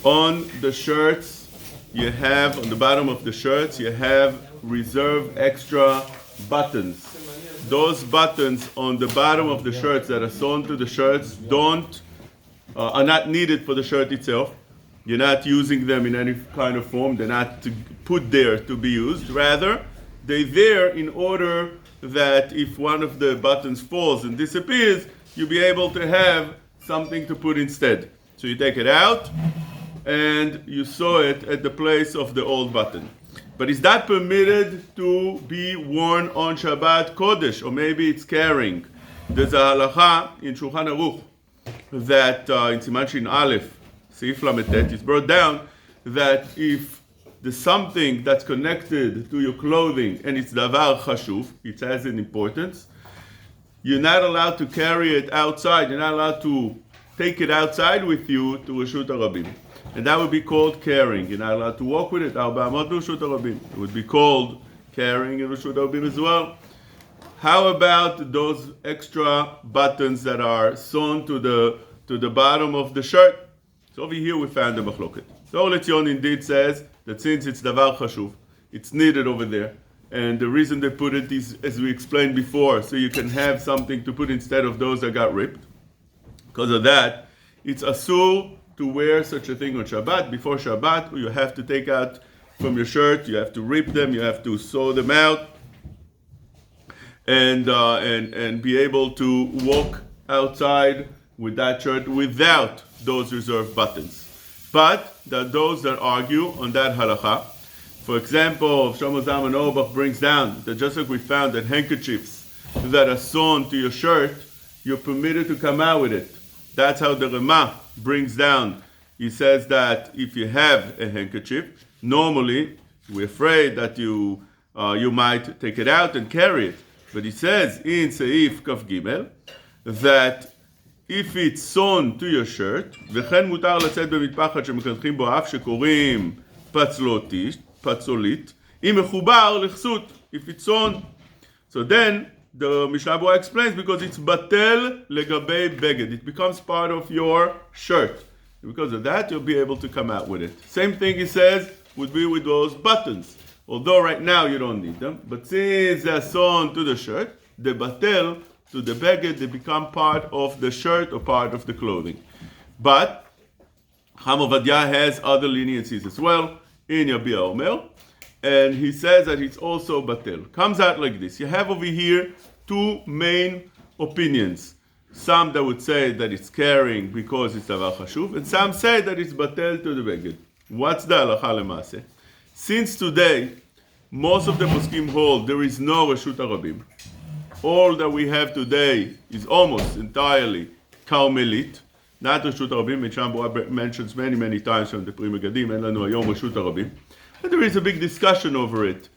On the shirts, you have, on the bottom of the shirts, you have reserved extra buttons. Those buttons on the bottom of the shirts that are sewn to the shirts are not needed for the shirt itself. You're not using them in any kind of form. They're not put there to be used. Rather, they're there in order that if one of the buttons falls and disappears, you'll be able to have something to put instead. So you take it out and you sew it at the place of the old button. But is that permitted to be worn on Shabbat Kodesh, or maybe it's carrying? There's a halacha in Shulchan Aruch that in Siman Shin Aleph, Seif Lametet, it's brought down that if there's something that's connected to your clothing and it's davar chashuv, it has an importance, you're not allowed to carry it outside. You're not allowed to take it outside with you to Reshut HaRabim. And that would be called carrying. You're not allowed to walk with it. It would be called carrying in Reshut HaRabim as well. How about those extra buttons that are sewn to the bottom of the shirt? So over here we found the machloket. So Letzion indeed says that since it's davar chashuv, it's needed over there. And the reason they put it is, as we explained before, so you can have something to put instead of those that got ripped. Because of that, it's asur to wear such a thing on Shabbat. Before Shabbat, you have to take out from your shirt, you have to rip them, you have to sew them out, and be able to walk outside with that shirt without those reserved buttons. But there are those that argue on that halacha. For example, Shlomo Zalman Auerbach brings down that just like we found that handkerchiefs that are sewn to your shirt, you're permitted to come out with it. That's how the Rema brings down. He says that if you have a handkerchief, normally we're afraid that you might take it out and carry it. But he says in Seif Kaf Gimel that if it's sewn to your shirt, וכן מותר לצאת במטפחת שמקנחים בו אף שקוראים פצולית, אם מחובר לכסות, if it's sewn. So then the Mishnah Berurah explains because it's batel legabe beged. It becomes part of your shirt. Because of that, you'll be able to come out with it. Same thing he says would be with those buttons. Although right now you don't need them, but since they're sewn to the shirt, the batel to the beged, they become part of the shirt or part of the clothing. But Chacham Ovadia has other leniencies as well in Yabia Omer, and he says that it's also batel. Comes out like this. You have over here two main opinions. Some that would say that it's carrying because it's davar chashuv, and some say that it's batel to the beged. What's the halacha lemase? Since today, most of the poskim hold there is no Reshut HaRabim. All that we have today is almost entirely Carmelit, not Reshut HaRabim, which Mishnah mentions many times from the Pri Megadim, אין לנו היום Reshut HaRabim. And there is a big discussion over it.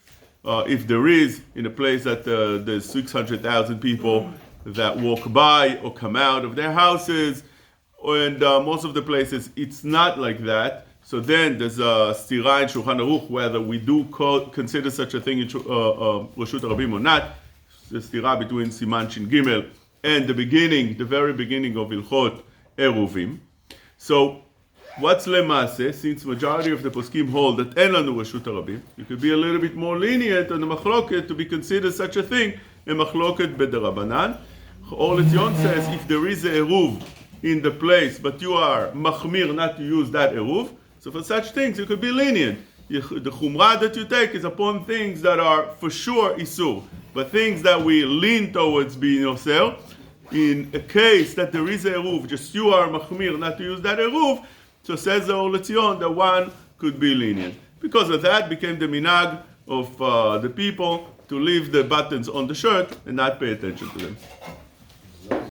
If there is, in a place that there's 600,000 people that walk by or come out of their houses, and most of the places it's not like that. So then there's a stira in Shulchan Aruch whether we do consider such a thing in Reshut HaRabim or not. The stira between Siman Shin Gimel and the very beginning of Ilchot Eruvim. So what's lemase? Since majority of the poskim hold that en lanu Reshut HaRabim, you could be a little bit more lenient on the machloket to be considered such a thing a machloket b'derabanan. Or Letzion says if there is a eruv in the place, but you are machmir not to use that eruv, so for such things you could be lenient. The chumrah that you take is upon things that are for sure isur, but things that we lean towards being osir. In a case that there is a eruv, just you are machmir not to use that eruv, so says the Or Letzion that one could be lenient. Because of that became the minhag of the people to leave the buttons on the shirt and not pay attention to them.